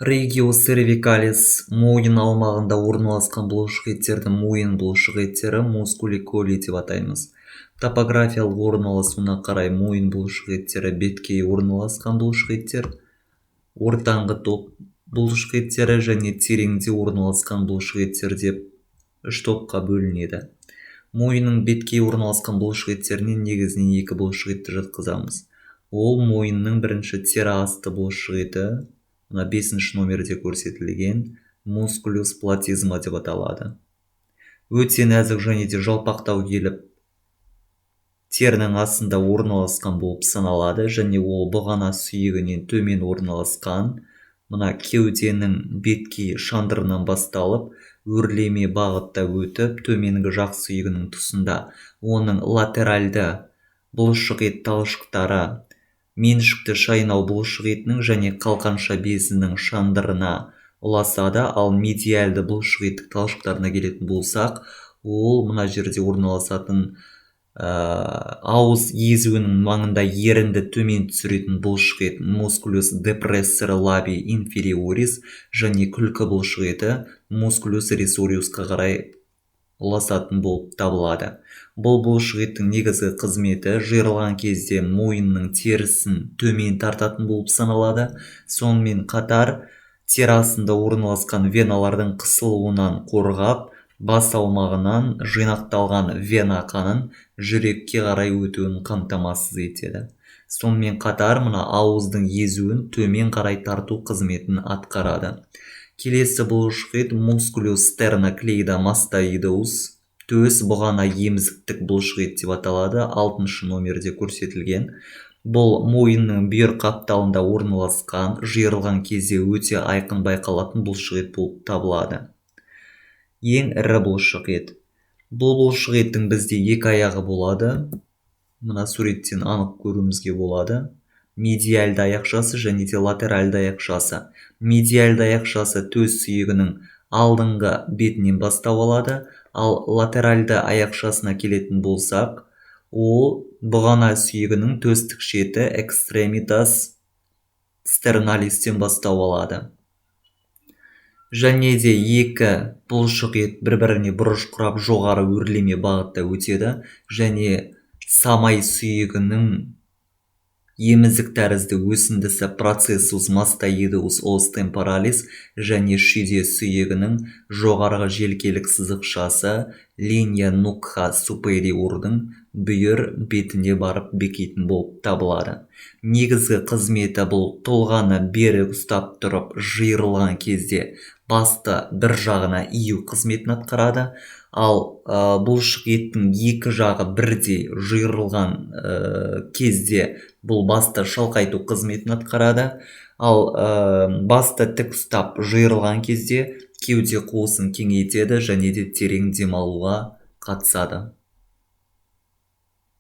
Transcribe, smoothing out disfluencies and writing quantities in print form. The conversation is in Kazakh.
Regio cervicalis мойын аумағында орналасқан бұлшықеттердің мойын бұлшықеттері мускуликоли деп атаймыз. Топографиялық орналасуына қарай мойын бұлшықеттері беткей орналасқан бұлшықеттер, ортаңғы топ бұлшықеттері және тереңде орналасқан бұлшықеттер деп үш топқа бөлінеді. Мойынның беткей орналасқан бұлшықеттерінен негізінен екі бұлшықетті жатқызамыз. Ол мойынның бірінші тері асты бұлшықеті, мына 5-ші номерде көрсетілген мускулюс платизма деп аталады. Өте нәзік және де жалпақтау келіп, терінің астында орналасқан болып саналады және ол бұғана сүйегінен төмен орналасқан. Мына кеуденің беткей шандырынан басталып, өрлеме бағытта өтіп, төменгі жақ сүйегінің тұсында оның латеральды бұлшықет талшықтары меншікті шайнау бұлшықетінің және қалқанша безінің шандырына ұласады, ал медиальды бұлшықеттік талшықтарына келетін болсақ, ол мына жерде орналасатын ауыз езуінің маңында ерінді төмен түсіретін бұлшықет мускулюс депрессор лаби инферioris және күлкі бұлшықеті мускулюс ресориусқа қарай ұласатын болып табылады. Бұл бұлшықеттің негізгі қызметі жиырылған кезде мойынның терісін төмен тартатын болып саналады. Сонымен қатар тері астында орналасқан веналардың қысылуынан қорғап, бас аумағынан жинақталған вена қанын жүрекке қарай өтуін қамтамасыз етеді. Сонымен қатар мына ауыздың езуін төмен қарай тарту қызметін атқарады. Келесі бұлшықет мускулюс стерноклейдомастоидеус, төс бұғана емізіктік бұлшықет деп аталады, 6-шы номерде көрсетілген. Бұл мойынның бүйір қапталында орналасқан, жиырылған кезде өте айқын байқалатын бұлшықет болып табылады. Ең ірі бұлшықет. Бұл бұлшықеттің бізде екі аяғы болады. Мына суреттен анық көруімізге болады. Медиальды аяқшасы және де латеральды аяқшасы. Медиальды аяқшасы төс сүйегінің алдыңғы бетінен бастау алады, ал латеральды аяқшасына келетін болсақ, ол бұғана сүйегінің төстік шеті экстремитас стерналистен бастау алады. Және де екі бұлшықет бір-біріне бұрыш құрап жоғары өрлеме бағытта өтеді және самай сүйегінің емізік тәрізді өсіндісі процессус мастоидеус ос темпоралис және шүйде сүйегінің жоғарғы желкелік сызықшасы линия нукха супериордың бүйір бетіне барып бекитін болып табылады. Негізгі қызметі бұл тұлғаны бері ұстап тұрып жиырылған кезде басты бір жағына ию қызметін атқарады, ал бұлшықеттің екі жағы бірдей жиырылған кезде бұл басты шалқайту қызметін атқарады, ал басты тік ұстап жиырылған кезде кеуде қуысын кеңейтеді және де терең демалуға қатысады.